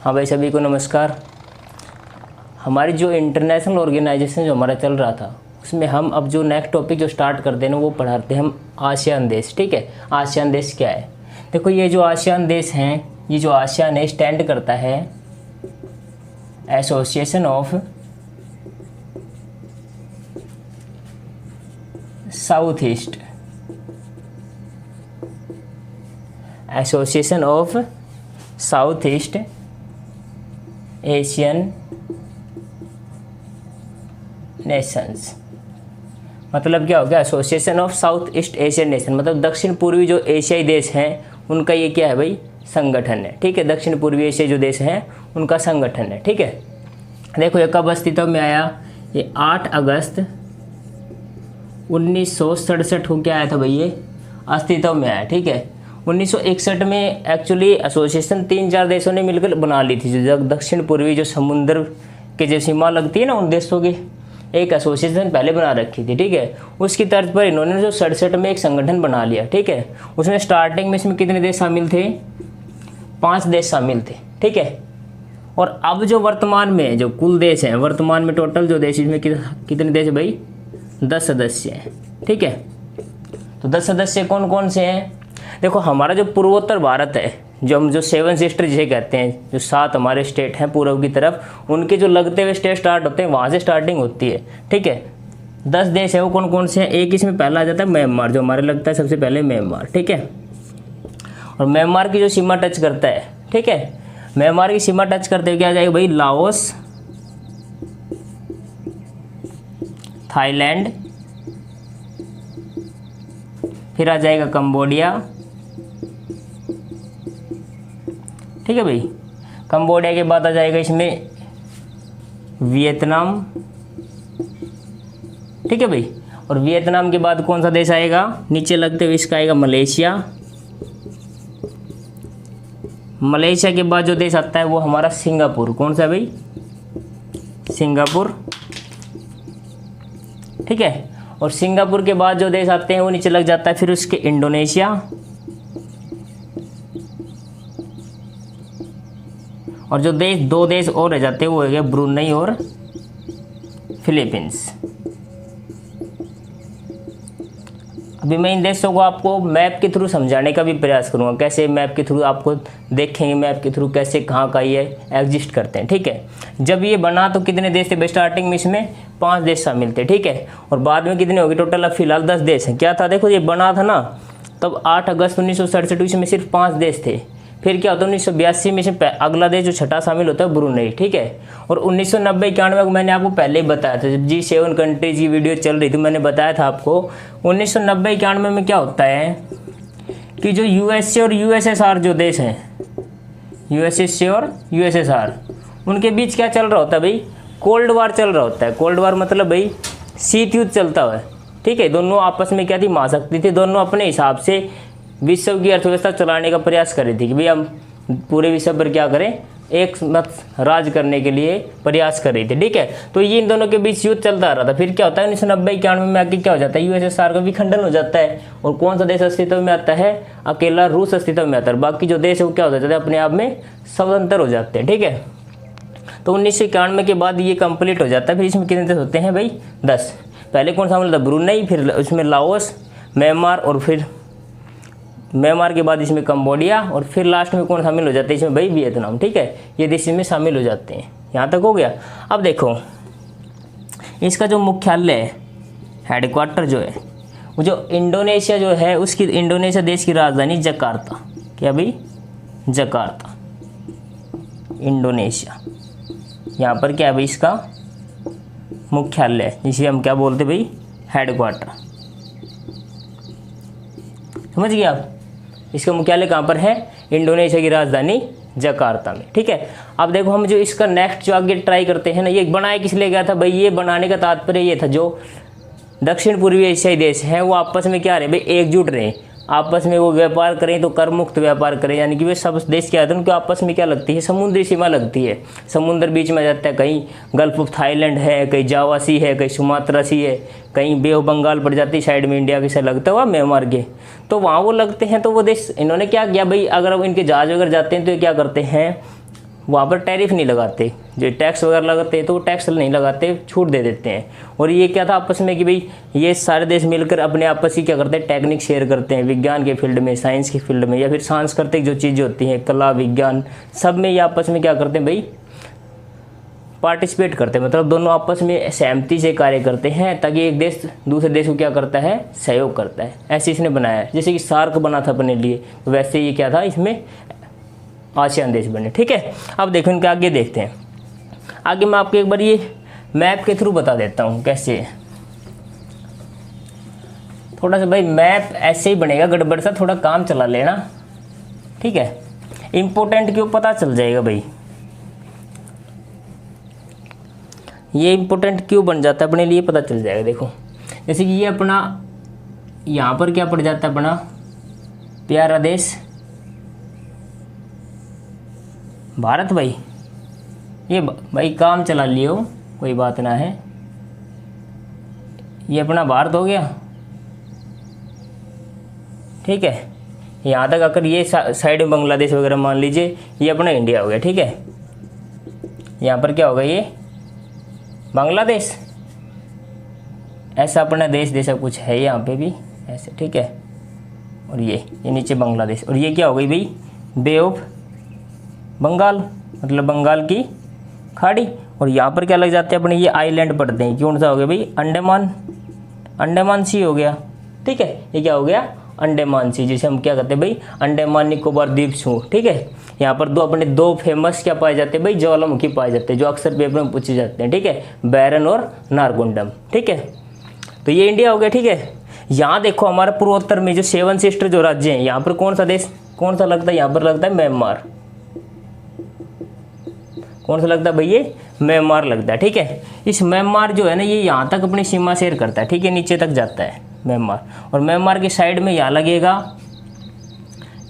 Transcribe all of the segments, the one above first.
हाँ भाई, सभी को नमस्कार। हमारी जो इंटरनेशनल ऑर्गेनाइजेशन जो हमारा चल रहा था उसमें हम अब जो नेक्स्ट टॉपिक जो स्टार्ट करते हैं ना वो पढ़ाते हैं हम आसियान देश। ठीक है, आसियान देश क्या है? देखो, ये जो आसियान देश हैं, ये जो आसियान है स्टैंड करता है association of south east, association of south east Asian Nations. मतलब क्या हो गया? Association of south east Asian nation, मतलब दक्षिण पूर्वी जो एशियाई देश हैं उनका ये क्या है भाई? संगठन है। ठीक है, दक्षिण पूर्वी एशियाई जो देश हैं उनका संगठन है। ठीक है, देखो ये कब अस्तित्व में आया? ये 8 अगस्त 1967 को क्या आया था भाई? ये अस्तित्व में आया। ठीक है, 1961 में एक्चुअली एसोसिएशन 3-4 देशों ने मिलकर बना ली थी, जो दक्षिण पूर्वी जो समुद्र के जो सीमा लगती है ना उन देशों की एक एसोसिएशन पहले बना रखी थी। ठीक है, उसकी तर्ज पर इन्होंने जो 67 में एक संगठन बना लिया। ठीक है, उसमें स्टार्टिंग में इसमें कितने देश शामिल थे? 5 देश शामिल थे। ठीक है, और अब जो वर्तमान में जो कुल देश हैं, वर्तमान में टोटल जो देश इसमें कितने देश है भाई? 10 सदस्य हैं। ठीक है, तो 10 सदस्य कौन कौन से हैं? देखो, हमारा जो पूर्वोत्तर भारत है, जो हम जो 7 सिस्टर जिसे कहते हैं, जो 7 हमारे स्टेट हैं पूर्व की तरफ, उनके जो लगते हुए स्टेट स्टार्ट होते हैं वहाँ से स्टार्टिंग होती है। ठीक है, 10 देश है वो कौन कौन से हैं? एक इसमें पहला आ जाता है म्यांमार, जो हमारे लगता है सबसे पहले म्यांमार। ठीक है, और म्यांमार की जो सीमा टच करता है, ठीक है, म्यांमार की सीमा टच करते हुए क्या आ जाएगा भाई? लाओस, थाईलैंड, फिर आ जाएगा कंबोडिया। ठीक है भाई, कंबोडिया के बाद आ जाएगा इसमें वियतनाम। ठीक है भाई, और वियतनाम के बाद कौन सा देश आएगा? नीचे लगते हुए इसका आएगा मलेशिया। मलेशिया के बाद जो देश आता है वो हमारा सिंगापुर। कौन सा है भाई? सिंगापुर। ठीक है, और सिंगापुर के बाद जो देश आते हैं वो नीचे लग जाता है फिर उसके इंडोनेशिया, और जो देश 2 देश और रह जाते हैं वो हो गया ब्रुनई और फिलीपींस। अभी मैं इन देशों को आपको मैप के थ्रू समझाने का भी प्रयास करूंगा, कैसे मैप के थ्रू आपको देखेंगे, मैप के थ्रू कैसे कहाँ का ये एग्जिस्ट करते हैं। ठीक है, जब ये बना तो कितने देश थे? स्टार्टिंग में इसमें 5 देश शामिल थे। ठीक है, और बाद में कितने हो गए टोटल? अब फिलहाल 10 देश हैं। क्या था? देखो, ये बना था ना तब 8 अगस्त 1967 इसमें सिर्फ 5 देश थे। फिर क्या होता है? 1982 में इसमें अगला देश जो छठा शामिल होता है ब्रुनई। ठीक है, और 1990-91 को मैंने आपको पहले ही बताया था, जब G7 कंट्रीज की वीडियो चल रही थी मैंने बताया था आपको 1990-91 में क्या होता है कि जो यूएसए और यूएसएसआर जो देश हैं, यूएसए और यूएसएसआर, उनके बीच क्या चल रहा होता है भाई? कोल्ड वार चल रहा होता है। कोल्ड वार मतलब भाई शीत युद्ध चलता है। ठीक है, दोनों आपस में क्या थी? महाशक्ति थी। दोनों अपने हिसाब से विश्व की अर्थव्यवस्था चलाने का प्रयास कर रही थी कि भाई हम पूरे विश्व पर क्या करें? एक मत राज करने के लिए प्रयास कर रही थी। ठीक है, तो ये इन दोनों के बीच युद्ध चलता रहा था। फिर क्या होता है? 1990-91 में आके क्या हो जाता है? यूएसएसआर का विखंडन हो जाता है, और कौन सा देश अस्तित्व में आता है? अकेला रूस अस्तित्व में आता है। बाकी जो देश है वो क्या हो जाते हैं? अपने आप में स्वतंत्र हो जाते हैं। ठीक है, तो 1991 के बाद ये कंप्लीट हो जाता है। फिर इसमें कितने देश होते हैं भाई? 10। पहले कौन शामिल था? ब्रुनई, फिर उसमें लाओस, म्यांमार, और फिर म्यांमार के बाद इसमें कंबोडिया, और फिर लास्ट में कौन शामिल हो जाते हैं इसमें भाई? वियतनाम। ठीक है, ये देश इसमें शामिल हो जाते हैं। यहाँ तक हो गया। अब देखो, इसका जो मुख्यालय है, हेडक्वार्टर जो है वो जो इंडोनेशिया जो है उसकी, इंडोनेशिया देश की राजधानी जकार्ता। क्या भाई? Jakarta, Indonesia. यहाँ पर क्या है भाई? इसका मुख्यालय, जिसे हम क्या बोलते भाई? हेडक्वार्टर। समझ गए आप? इसका मुख्यालय कहाँ पर है? इंडोनेशिया की राजधानी जकार्ता में। ठीक है, अब देखो हम जो इसका नेक्स्ट जो आगे ट्राई करते हैं ना, ये बनाया किस लिए गया था भाई? ये बनाने का तात्पर्य ये था, जो दक्षिण पूर्वी एशियाई देश हैं वो आपस में क्या रहे भाई? एकजुट रहे, आपस में वो व्यापार करें तो कर मुक्त व्यापार करें, यानी कि वे सब देश क्या होते हैं उनके आपस में क्या लगती है? समुद्री सीमा लगती है। समुद्र बीच में जाता है, कहीं गल्फ ऑफ थाईलैंड है, कहीं जावा सी है, कहीं सुमात्रा सी है, कहीं बे ऑफ बंगाल पड़ जाती है साइड में इंडिया के से लगता हुआ म्यांमार के, तो वहाँ वो लगते हैं। तो वो देश इन्होंने क्या किया भाई? अगर अब इनके जहाज वगैरह जाते हैं तो ये क्या करते हैं? वहाँ पर टैरिफ नहीं लगाते, जो टैक्स वगैरह लगाते हैं तो वो टैक्स नहीं लगाते, छूट दे देते हैं। और ये क्या था आपस में कि भाई ये सारे देश मिलकर अपने आपस की क्या करते हैं, टेक्निक शेयर करते हैं, विज्ञान के फील्ड में, साइंस के फील्ड में, या फिर सांस्कृतिक जो चीज़ें होती हैं, कला विज्ञान, सब में ये आपस में क्या करते हैं भाई, पार्टिसिपेट करते हैं। मतलब दोनों आपस में सहमति से कार्य करते हैं, ताकि एक देश दूसरे देश को क्या करता है, सहयोग करता है। ऐसे इसने बनाया है। जैसे कि सार्क बना था अपने लिए, तो वैसे ये क्या था, इसमें आसियान देश बने। ठीक है, अब देखो इनके आगे देखते हैं। आगे मैं आपको एक बार ये मैप के थ्रू बता देता हूँ कैसे है। थोड़ा सा भाई मैप ऐसे ही बनेगा गड़बड़ सा, थोड़ा काम चला लेना। ठीक है, इम्पोर्टेंट क्यों पता चल जाएगा भाई, ये इम्पोर्टेंट क्यों बन जाता है अपने लिए पता चल जाएगा। देखो जैसे कि ये अपना यहाँ पर क्या पड़ जाता है, अपना प्यारा देश भारत। भाई ये भाई काम चला लियो, कोई बात ना है। ये अपना भारत हो गया। ठीक है, यहाँ तक अगर ये साइड में बांग्लादेश वगैरह मान लीजिए, ये अपना इंडिया हो गया। ठीक है, यहाँ पर क्या होगा, ये बांग्लादेश। ऐसा अपना देश जैसा कुछ है यहाँ पे भी ऐसे। ठीक है, और ये नीचे बांग्लादेश, और ये क्या हो गई भाई, बे ऑफ बंगाल, मतलब बंगाल की खाड़ी। और यहाँ पर क्या लग जाते हैं अपने, ये आइलैंड पड़ते हैं। कौन सा हो गया भाई, अंडमान, अंडमान सी हो गया। ठीक है, ये क्या हो गया, अंडमान सी, जिसे हम क्या कहते हैं भाई, अंडमान निकोबार द्वीप समूह। ठीक है, यहाँ पर दो फेमस क्या पाए जाते हैं भाई, ज्वालामुखी पाए जाते हैं, जो अक्सर पेपर में पूछे जाते हैं। ठीक है, बैरन और नारगुंडम। ठीक है, तो ये इंडिया हो गया। ठीक है, यहाँ देखो हमारे पूर्वोत्तर में जो 7 सिस्टर जो राज्य हैं, यहाँ पर कौन सा देश, कौन सा लगता है, यहाँ पर लगता है म्यांमार। कौन सा लगता है भाई, ये म्यांमार लगता है। ठीक है, इस म्यांमार जो है ना, ये यहाँ तक अपनी सीमा शेयर करता है। ठीक है, नीचे तक जाता है म्यांमार, और म्यांमार के साइड में यहाँ लगेगा,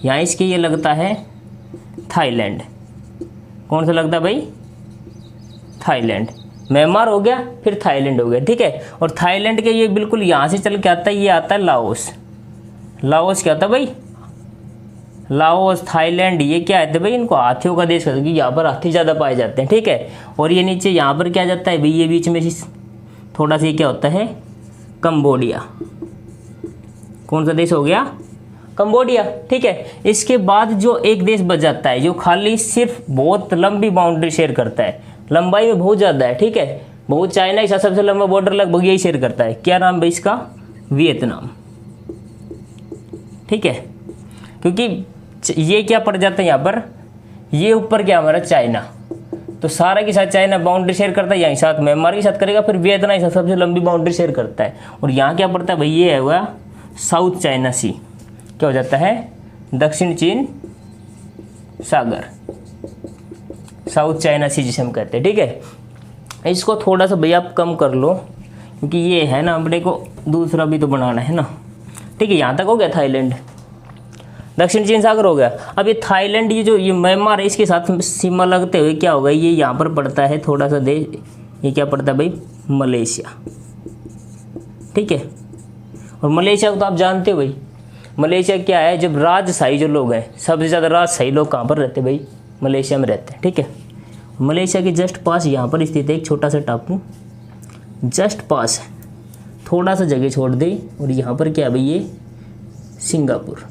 यहाँ इसके ये लगता है थाईलैंड। कौन सा लगता है भाई, थाईलैंड। म्यांमार हो गया, फिर थाईलैंड हो गया। ठीक है, और थाईलैंड के ये बिल्कुल यहाँ से चल के आता है, ये आता है लाओस। लाओस क्या आता है भाई, लाओस, थाईलैंड, ये क्या है भाई, इनको हाथियों का देश कहते हैं, यहाँ पर हाथी ज़्यादा पाए जाते हैं। ठीक है, और ये नीचे यहाँ पर क्या जाता है भाई, ये बीच में थोड़ा सा क्या होता है, कंबोडिया। कौन सा देश हो गया, कंबोडिया। ठीक है, इसके बाद जो एक देश बच जाता है, जो खाली सिर्फ बहुत लंबी बाउंड्री शेयर करता है, लंबाई में बहुत ज़्यादा है। ठीक है, बहुत, चाइना का सबसे लंबा बॉर्डर लगभग यही शेयर करता है। क्या नाम भाई इसका, वियतनाम। ठीक है, क्योंकि ये क्या पड़ जाता है यहाँ पर, ये ऊपर क्या हमारा चाइना, तो सारा के साथ चाइना बाउंड्री शेयर करता है, यहाँ साथ म्यांमार के साथ करेगा, फिर वियतनाम के साथ सबसे लंबी बाउंड्री शेयर करता है। और यहाँ क्या पड़ता है भाई, ये है हुआ साउथ चाइना सी, क्या हो जाता है, दक्षिण चीन सागर, साउथ चाइना सी जिसे हम कहते हैं। ठीक है, इसको थोड़ा सा भैया आप कम कर लो, क्योंकि ये है ना अपने को दूसरा भी तो बनाना है ना। ठीक है, यहाँ तक हो गया थाईलैंड, दक्षिण चीन सागर हो गया। अब ये थाईलैंड, ये जो ये म्यांमार है, इसके साथ सीमा लगते हुए क्या होगा, ये यहाँ पर पड़ता है थोड़ा सा देश, ये क्या पड़ता है भाई, मलेशिया। ठीक है, और मलेशिया को तो आप जानते हो भाई, मलेशिया क्या है, जब राजशाही जो लोग हैं, सबसे ज़्यादा राजशाही लोग कहाँ पर रहते हैं भाई, मलेशिया में रहते हैं। ठीक है, मलेशिया के जस्ट पास यहाँ पर स्थित है एक छोटा सा टापू, जस्ट पास है, थोड़ा सा जगह छोड़ दे, और यहाँ पर क्या है भाई, ये सिंगापुर,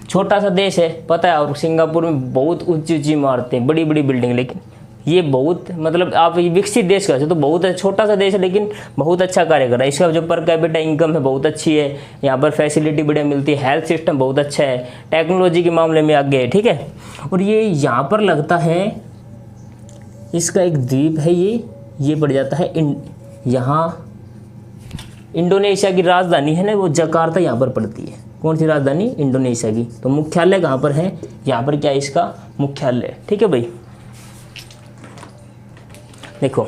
छोटा सा देश है पता है। और सिंगापुर में बहुत ऊंची ऊंची इमारतें, बड़ी बड़ी बिल्डिंग, लेकिन ये बहुत, मतलब आप ये विकसित देश कह सकते हो, तो बहुत छोटा सा देश है लेकिन बहुत अच्छा कार्य कर रहा है। इसका जो पर कैपिटा इनकम है बहुत अच्छी है, यहाँ पर फैसिलिटी बढ़िया मिलती है, हेल्थ सिस्टम बहुत अच्छा है, टेक्नोलॉजी के मामले में आगे है। ठीक है, और ये यहाँ पर लगता है, इसका एक द्वीप है, ये पड़ जाता है यहाँ इंडोनेशिया की राजधानी है ना, वो जकार्ता यहाँ पर पड़ती है। कौन सी राजधानी, इंडोनेशिया की। तो मुख्यालय कहाँ पर है, यहाँ पर क्या है इसका मुख्यालय। ठीक है भाई, देखो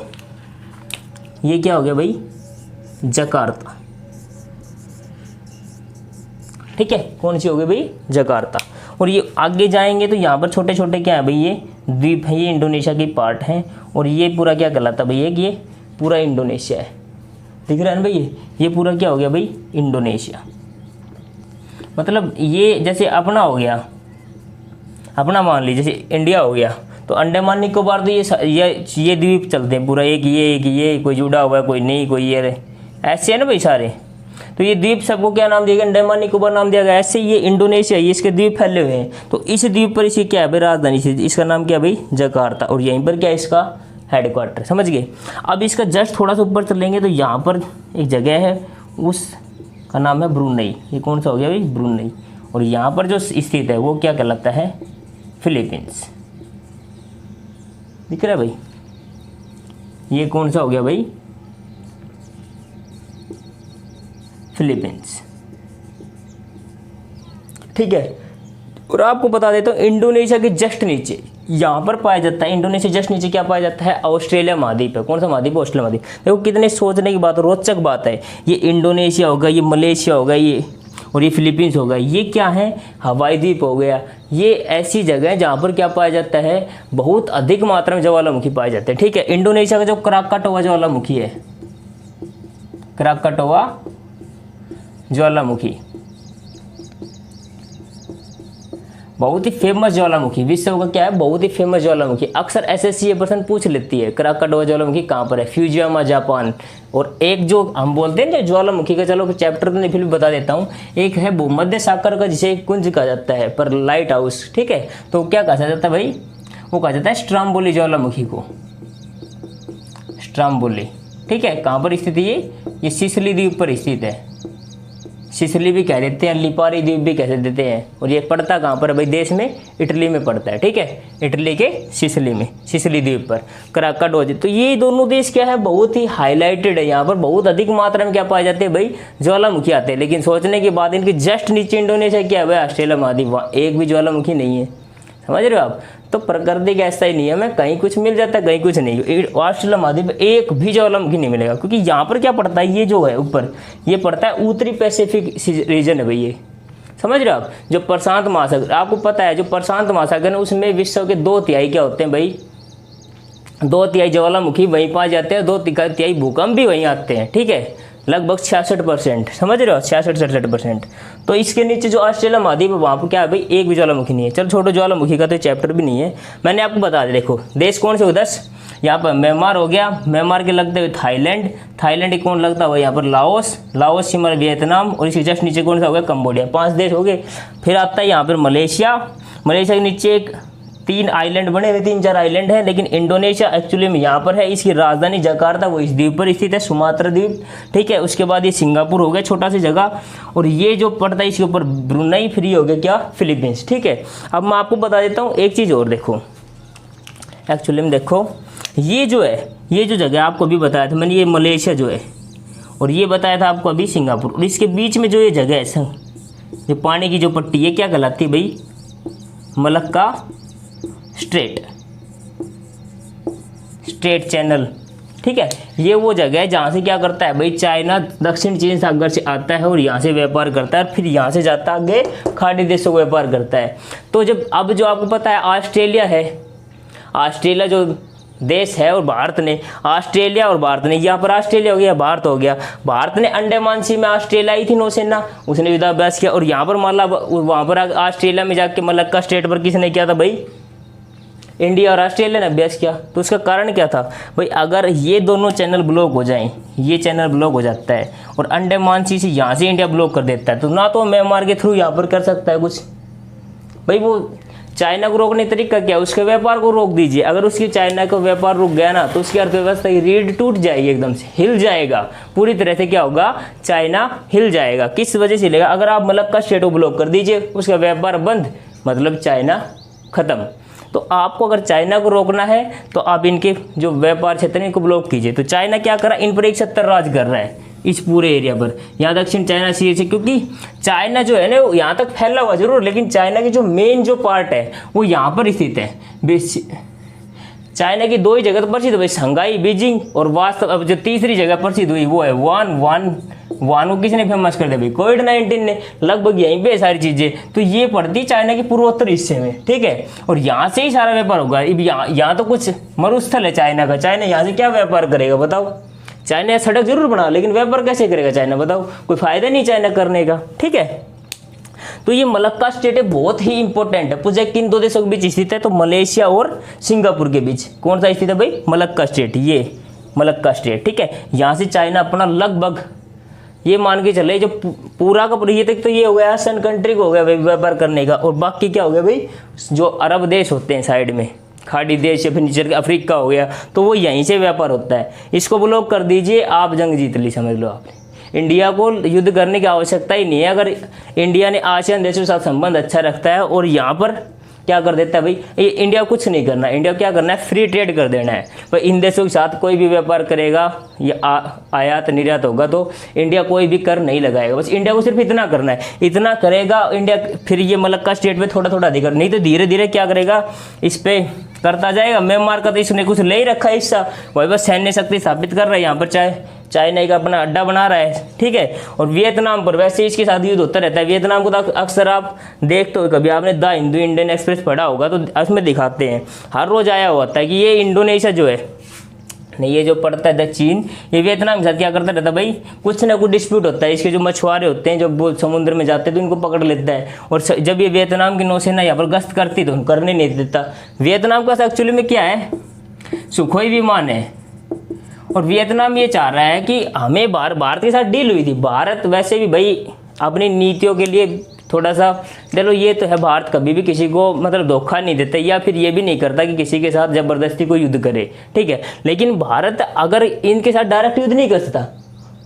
ये क्या हो गया भाई, जकार्ता। ठीक है, कौन सी हो गई भाई, जकार्ता। और ये आगे जाएंगे तो यहाँ पर छोटे छोटे क्या है भाई, ये द्वीप है, ये इंडोनेशिया की पार्ट है। और ये पूरा क्या कहलाता भाई, ये पूरा इंडोनेशिया है, दिख रहा है ना भाई, ये पूरा क्या हो गया भाई, इंडोनेशिया। मतलब ये जैसे अपना हो गया, अपना मान लीजिए जैसे इंडिया हो गया, तो अंडमान निकोबार तो ये द्वीप चलते हैं पूरा, एक ये कोई जुड़ा हुआ है कोई नहीं, कोई ये ऐसे है ना भाई सारे। तो ये द्वीप सबको क्या नाम दिया गया, अंडमान निकोबार नाम दिया गया। ऐसे ये इंडोनेशिया, ये इसके द्वीप फैले हुए हैं, तो इस द्वीप पर इसी क्या है भाई राजधानी, इसका नाम क्या है भाई जकार्ता, और यहीं पर क्या है इसका हेडक्वार्टर, समझ गए। अब इसका जस्ट थोड़ा सा ऊपर चलेंगे तो यहाँ पर एक जगह है, उसका नाम है ब्रुनई। ये कौन सा हो गया भाई, ब्रुनई। और यहाँ पर जो स्थित है वो क्या कहलाता है, फिलीपींस। दिख रहा है भाई, ये कौन सा हो गया भाई, फिलीपींस, ठीक है। और आपको बता देता हूँ इंडोनेशिया के जस्ट नीचे यहाँ पर पाया जाता है, इंडोनेशिया जस्ट नीचे क्या पाया जाता है, ऑस्ट्रेलिया महाद्वीप है। कौन सा महाद्वीप, ऑस्ट्रेलिया महाद्वीप। देखो कितने सोचने की बात, रोचक बात है। ये इंडोनेशिया होगा, ये मलेशिया होगा, ये और ये फिलीपींस होगा, ये क्या है, हवाई द्वीप हो गया। ये ऐसी जगह है जहाँ पर क्या पाया जाता है, बहुत अधिक मात्रा में ज्वालामुखी पाए जाते हैं, ठीक है। इंडोनेशिया का जो क्राकाटोआ ज्वालामुखी है, क्राकाटोआ ज्वालामुखी बहुत ही फेमस ज्वालामुखी, विश्व का क्या है, बहुत ही फेमस ज्वालामुखी। अक्सर एसएससी ये प्रश्न पूछ लेती है, क्राकाटोआ ज्वालामुखी कहाँ पर है, फ्यूजियामा जापान। और एक जो हम बोलते हैं ना ज्वालामुखी का, चलो चैप्टर तो नहीं फिर भी बता देता हूँ, एक है भूमध्य सागर का जिसे कुंज कहा जाता है, पर लाइट हाउस, ठीक है। तो क्या कहा जाता है भाई, वो कहा जाता है स्ट्राम्बोली ज्वालामुखी को, स्ट्राम्बोली, ठीक है। कहाँ पर स्थित है ये सिसिली द्वीप पर स्थित है, सिसिली भी कह देते हैं, लिपारी द्वीप भी कह देते हैं। और ये पड़ता कहाँ पर है भाई, देश में इटली में पड़ता है, ठीक है। इटली के सिसिली में, सिसिली द्वीप पर क्राकाटोआ। तो ये दोनों देश क्या है, बहुत ही हाईलाइटेड है, यहाँ पर बहुत अधिक मात्रा में क्या पाए जाते हैं भाई, ज्वालामुखी आते हैं। लेकिन सोचने की बात, इनके जस्ट नीचे इंडोनेशिया क्या है भाई, ऑस्ट्रेलिया महाद्वीप, वहाँ एक भी ज्वालामुखी नहीं है, समझ रहे हो आप। तो प्रकृति का ऐसा ही नियम है, कहीं कुछ मिल जाता है कहीं कुछ नहीं। ऑस्ट्रेलिया महाद्वीप एक भी ज्वालामुखी नहीं मिलेगा, क्योंकि यहाँ पर क्या पड़ता है, ये जो है ऊपर ये पड़ता है उत्तरी पैसिफिक रीजन है भाई, ये समझ रहे हो आप। जो प्रशांत महासागर, आपको पता है जो प्रशांत महासागर है उसमें विश्व के 2/3 क्या होते हैं भाई, 2/3 ज्वालामुखी वहीं पाए जाते हैं, 2/3 भूकंप भी वहीं आते हैं, ठीक है। लगभग 66%, समझ रहे हो, 66-67%। तो इसके नीचे जो ऑस्ट्रेलिया महाद्वीप है वहाँ पर क्या है भाई, एक भी ज्वालामुखी नहीं है। चलो छोटो, ज्वालामुखी का तो चैप्टर भी नहीं है, मैंने आपको बता दिया। देखो देश कौन से हो 10, यहाँ पर म्यांमार हो गया, म्यांमार के लगते हुए थाईलैंड, थाईलैंड के कौन लगता है यहाँ पर लाओस, लाओस शिमला वियतनाम, और इसके जस्ट नीचे कौन सा हो गया, कंबोडिया। 5 देश हो गए। फिर आता है यहाँ पर मलेशिया, मलेशिया के नीचे एक 3 आइलैंड बने हुए, 3-4 आइलैंड है। लेकिन इंडोनेशिया एक्चुअली में यहाँ पर है, इसकी राजधानी जकार्ता, वो इस द्वीप पर स्थित है, सुमात्रा द्वीप, ठीक है। उसके बाद ये सिंगापुर हो गया, छोटा सी जगह, और ये जो पड़ता है इसके ऊपर ब्रुनई, फ्री हो गया क्या, फिलीपींस, ठीक है। अब मैं आपको बता देता हूँ एक चीज़ और, देखो एक्चुअली में देखो ये जो है, ये जो जगह आपको अभी बताया था मैंने, ये मलेशिया जो है, और ये बताया था आपको अभी सिंगापुर, और इसके बीच में जो ये जगह है, ये पानी की जो पट्टी है क्या कहलाती है भाई, मलक्का स्ट्रेट, स्ट्रेट चैनल, ठीक है। ये वो जगह है जहाँ से क्या करता है भाई, चाइना दक्षिण चीन सागर से आता है और यहाँ से व्यापार करता है, फिर यहाँ से जाता है आगे खाड़ी देशों को व्यापार करता है। तो जब अब जो आपको पता है ऑस्ट्रेलिया है, ऑस्ट्रेलिया जो देश है, और भारत ने, ऑस्ट्रेलिया और भारत ने, यहाँ पर ऑस्ट्रेलिया हो गया, भारत हो गया। भारत ने अंडमान सी में ऑस्ट्रेलिया आई थी नौसेना, उसने युद्धाभ्यास किया, और यहाँ पर वहाँ पर ऑस्ट्रेलिया में जाके मलक्का स्टेट पर किसने किया था भाई, इंडिया और ऑस्ट्रेलिया ने अभ्यास किया। तो उसका कारण क्या था भाई, अगर ये दोनों चैनल ब्लॉक हो जाएं, ये चैनल ब्लॉक हो जाता है और अंडमान सी से यहाँ से इंडिया ब्लॉक कर देता है, तो ना तो म्यांमार के थ्रू यहाँ पर कर सकता है कुछ भाई। वो चाइना को रोकने का तरीका क्या है, उसके व्यापार को रोक दीजिए। अगर उसकी चाइना का व्यापार रुक गया ना, तो उसकी अर्थव्यवस्था की रीढ़ टूट जाएगी, एकदम से हिल जाएगा पूरी तरह से। क्या होगा, चाइना हिल जाएगा। किस वजह से हिलेगा, अगर आप मलक्का स्टेट को ब्लॉक कर दीजिए, उसका व्यापार बंद, मतलब चाइना खत्म। तो आपको अगर चाइना को रोकना है तो आप इनके जो व्यापार क्षेत्र है इनको ब्लॉक कीजिए। तो चाइना क्या कर रहा है, इन पर एक 70 राज कर रहा है इस पूरे एरिया पर, यहाँ दक्षिण चाइना सी से, क्योंकि चाइना जो है ना यहाँ तक फैला हुआ जरूर, लेकिन चाइना की जो मेन जो पार्ट है वो यहाँ पर स्थित है। चाइना की 2 ही जगह तो प्रसिद्ध हुई, शंघाई, बीजिंग, और वास्तव अब जो तीसरी जगह प्रसिद्ध हुई वो है वान को किसने फेमस कर दिया भाई, कोविड-19 ने। लगभग यहीं पे सारी चीजें, तो ये पड़ती चाइना के पूर्वोत्तर हिस्से में, ठीक है। और यहाँ से ही सारा व्यापार होगा। यहाँ तो कुछ मरुस्थल है चाइना का, चाइना यहाँ से क्या व्यापार करेगा बताओ। चाइना सड़क जरूर बना, लेकिन व्यापार कैसे करेगा चाइना बताओ, कोई फायदा नहीं चाइना करने का, ठीक है। तो ये मलक्का स्टेट है, बहुत ही इंपॉर्टेंट है। पूछा किन दो देशों के बीच स्थित है, तो मलेशिया और सिंगापुर के बीच कौन सा स्थित है भाई, मलक्का स्टेट, ये मलक्का स्टेट, ठीक है। यहाँ से चाइना अपना लगभग ये मान के चले जो पूरा का पूरा, ये तक तो ये हो गया सन कंट्री को हो गया भाई व्यापार करने का, और बाकी क्या हो गया भाई, जो अरब देश होते हैं साइड में, खाड़ी देश या फिर नीचे के अफ्रीका हो गया, तो वो यहीं से व्यापार होता है। इसको ब्लॉक कर दीजिए, आप जंग जीत ली, समझ लो आपने। इंडिया को युद्ध करने की आवश्यकता ही नहीं है, अगर इंडिया ने आसियान देशों के साथ संबंध अच्छा रखता है और यहाँ पर क्या कर देता है भाई, ये इंडिया कुछ नहीं करना, इंडिया को क्या करना है, फ्री ट्रेड कर देना है। भाई इन देशों के साथ कोई भी व्यापार करेगा या आयात निर्यात होगा तो इंडिया कोई भी कर नहीं लगाएगा, बस इंडिया को सिर्फ इतना करना है, इतना करेगा इंडिया, फिर ये मलक्का स्टेट में थोड़ा थोड़ा अधिकार, नहीं तो धीरे धीरे क्या करेगा, इस पे करता जाएगा। म्यांमार का तो इसने कुछ ले ही रखा है हिस्सा, वही बस सैन्य शक्ति स्थापित कर रहा है यहाँ पर, चाहे चाइना का अपना अड्डा बना रहा है, ठीक है। और वियतनाम पर वैसे इसके साथ युद्ध होता रहता है। वियतनाम को तो अक्सर आप देखते हो, कभी आपने द हिंदू इंडियन एक्सप्रेस पढ़ा होगा तो उसमें दिखाते हैं, हर रोज़ आया होता है कि ये इंडोनेशिया जो है, नहीं ये जो पड़ता है द चीन, ये वियतनाम के साथ क्या करता रहता है भाई, कुछ ना कुछ डिस्प्यूट होता है। इसके जो मछुआरे होते हैं जो वो समुद्र में जाते हैं तो इनको पकड़ लेता है, और जब ये वियतनाम की नौसेना यहाँ पर गश्त करती तो उनको करने नहीं देता। वियतनाम का एक्चुअली में क्या है, सुखोई विमान है, और वियतनाम ये चाह रहा है कि हमें भारत के साथ डील हुई थी। भारत वैसे भी भाई अपनी नीतियों के लिए थोड़ा सा, चलो ये तो है, भारत कभी भी किसी को मतलब धोखा नहीं देता, या फिर ये भी नहीं करता कि किसी के साथ ज़बरदस्ती कोई युद्ध करे, ठीक है। लेकिन भारत अगर इनके साथ डायरेक्ट युद्ध नहीं कर सकता,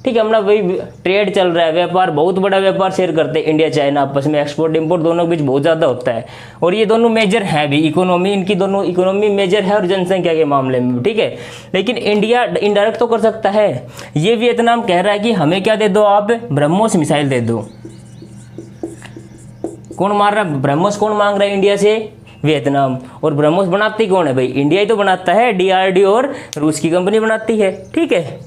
ठीक है, हमारा वही ट्रेड चल रहा है, व्यापार, बहुत बड़ा व्यापार शेयर करते हैं इंडिया चाइना आपस में, एक्सपोर्ट इंपोर्ट दोनों के बीच बहुत ज़्यादा होता है, और ये दोनों मेजर हैं भी, इकोनॉमी इनकी दोनों इकोनॉमी मेजर है और जनसंख्या के मामले में, ठीक है। लेकिन इंडिया इनडायरेक्ट तो कर सकता है। ये वियतनाम कह रहा है कि हमें क्या दे दो आप, ब्रह्मोस मिसाइल दे दो। कौन मार रहा है ब्रह्मोस, कौन मांग रहा है इंडिया से, वियतनाम। और ब्रह्मोस बनाती कौन है भाई, इंडिया ही तो बनाता है, DRDO और रूस की कंपनी बनाती है, ठीक है।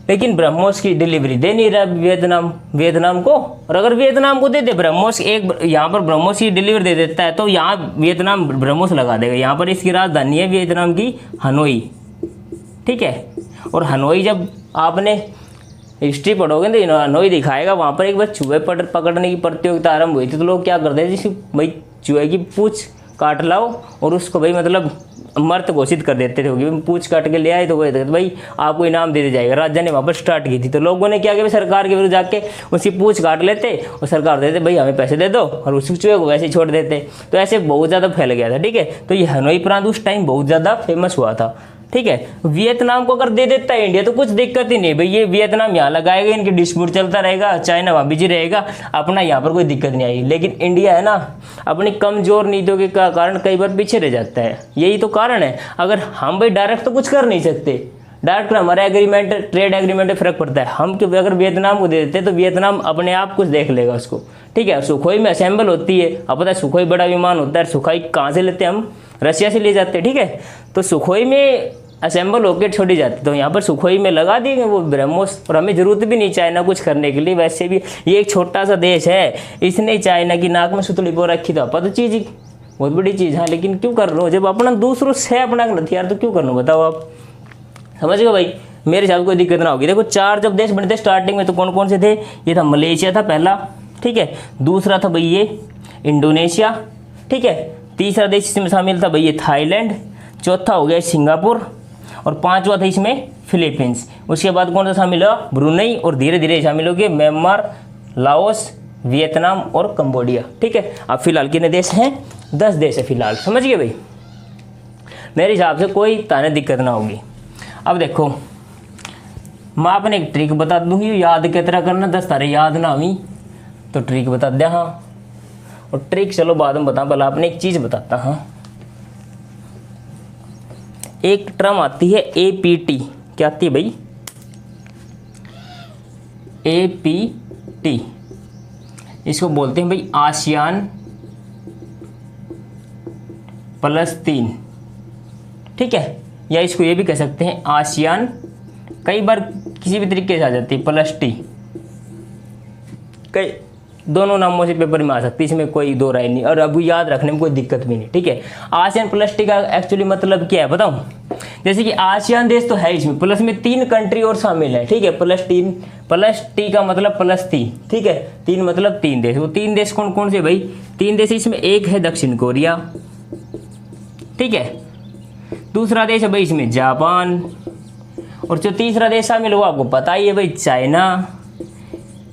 लेकिन ब्रह्मोस की डिलीवरी दे नहीं रहा वियतनाम को, और अगर वियतनाम को दे दे ब्रह्मोस, एक यहाँ पर ब्रह्मोस की डिलीवरी दे देता है तो यहाँ वियतनाम ब्रह्मोस लगा देगा। यहाँ पर इसकी राजधानी है वियतनाम की हनोई, ठीक है। और हनोई जब आपने हिस्ट्री पढ़ोगे तो हनोई दिखाएगा, वहाँ पर एक बार चूहे पकड़ने की प्रतियोगिता आरंभ हुई थी, तो लोग क्या करते हैं, जिसकी भाई चूहे की पूछ काट लाओ और उसको भाई मतलब मर्द घोषित कर देते थे, क्योंकि पूछ काट के ले आए तो वो भाई आपको इनाम दे दिया जाएगा। राजा ने वहाँ पर स्टार्ट की थी, तो लोगों ने क्या किया, सरकार के विरुद्ध जाके उसकी पूछ काट लेते और सरकार देते भाई हमें पैसे दे दो, और उस चूहे को वैसे ही छोड़ देते। तो ऐसे बहुत ज़्यादा फैल गया था, ठीक है। तो ये हनोई प्रांत उस टाइम बहुत ज़्यादा फेमस हुआ था, ठीक है। वियतनाम को अगर दे देता है इंडिया तो कुछ दिक्कत ही नहीं भाई, ये वियतनाम यहाँ लगाएगा, इनकी डिस्प्यूट चलता रहेगा, चाइना वहाँ बिजी रहेगा, अपना यहाँ पर कोई दिक्कत नहीं आएगी। लेकिन इंडिया है ना, अपनी कमजोर नीतियों के कारण कई बार पीछे रह जाता है, यही तो कारण है। अगर हम भाई डायरेक्ट तो कुछ कर नहीं सकते, डायरेक्ट हमारा एग्रीमेंट, ट्रेड एग्रीमेंट में फर्क पड़ता है। हम क्योंकि अगर वियतनाम को दे देते तो वियतनाम अपने आप कुछ देख लेगा उसको, ठीक है। सुखोई में असेंबल होती है, अब पता है सुखोई बड़ा विमान होता है, सुखोई कहाँ से लेते हैं हम, रशिया से ले जाते हैं, ठीक है। तो सुखोई में असेंबल होकर छोड़ी जाती, तो यहाँ पर सुखोई में लगा दिए वो ब्रह्मोस, और हमें ज़रूरत भी नहीं चाइना कुछ करने के लिए। वैसे भी ये एक छोटा सा देश है, इसने चाइना की नाक में सुतली पो रखी, तो पता चीज़ ही बहुत बड़ी चीज़ है, लेकिन क्यों कर रहे हो, जब अपना दूसरों से अपना हथियार तो क्यों करना, बताओ आप, समझ गए भाई। मेरे हिसाब से कोई दिक्कत ना होगी। देखो 4 जब देश बने थे स्टार्टिंग में, तो कौन कौन से थे, ये था मलेशिया था पहला, ठीक है। दूसरा था भाई ये इंडोनेशिया, ठीक है। तीसरा देश इसमें शामिल था भाई ये थाईलैंड, चौथा हो गया सिंगापुर, और 5वां था इसमें फिलीपींस। उसके बाद कौन सा शामिल हुआ, ब्रुनई, और धीरे धीरे शामिल हो गए म्यांमार, लाओस, वियतनाम और कंबोडिया, ठीक है। अब फिलहाल कितने देश हैं, 10 देश है फिलहाल, समझ गए भाई। मेरे हिसाब से कोई ताने दिक्कत ना होगी। अब देखो मैं आपने एक ट्रिक बता दूंगी, याद की तरह करना, 10 तारे याद ना हुई तो ट्रिक बता दिया, हाँ। और ट्रिक चलो बाद में बता, पहले आपने एक चीज़ बताता, हाँ। एक टर्म आती है APT, क्या आती है भाई, APT, इसको बोलते हैं भाई आसियान +3, ठीक है। या इसको ये भी कह सकते हैं आसियान, कई बार किसी भी तरीके से आ जाती है +T, दोनों नामों से पेपर में आ सकती है, इसमें कोई दो राय नहीं, और अब याद रखने में कोई दिक्कत भी नहीं, ठीक है। आसियान प्लस टी का एक्चुअली मतलब क्या है बताऊं? जैसे कि आसियान देश तो है, इसमें प्लस में 3 कंट्री और शामिल है, ठीक है। प्लस टी का मतलब +3, ठीक है। 3 मतलब 3 देश। वो 3 देश कौन कौन से भाई? 3 देश इसमें एक है दक्षिण कोरिया, ठीक है। दूसरा देश है भाई इसमें जापान, और जो तीसरा देश शामिल हुआ आपको पता ही है भाई, चाइना।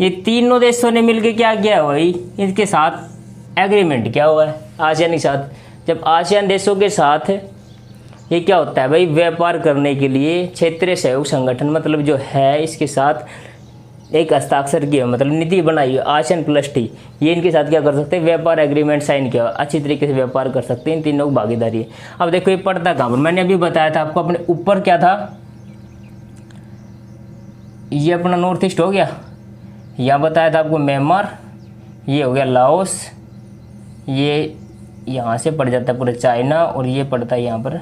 ये तीनों देशों ने मिलकर क्या किया है भाई? इसके साथ एग्रीमेंट क्या हुआ है आसियान के साथ। जब आसियान देशों के साथ ये क्या होता है भाई? व्यापार करने के लिए क्षेत्रीय सहयोग संगठन मतलब जो है, इसके साथ एक हस्ताक्षर किया, मतलब नीति बनाई आसियान प्लस टी। ये इनके साथ क्या कर सकते हैं? व्यापार एग्रीमेंट साइन किया, अच्छी तरीके से व्यापार कर सकते हैं, इन तीनों की भागीदारी है। अब देखो ये पड़ता कहाँ पर? मैंने अभी बताया था आपको, अपने ऊपर क्या था, ये अपना नॉर्थ ईस्ट हो गया, यहाँ बताया था आपको म्यांमार, ये हो गया लाओस, ये यहाँ से पड़ जाता है पूरा चाइना, और ये पड़ता है यहाँ पर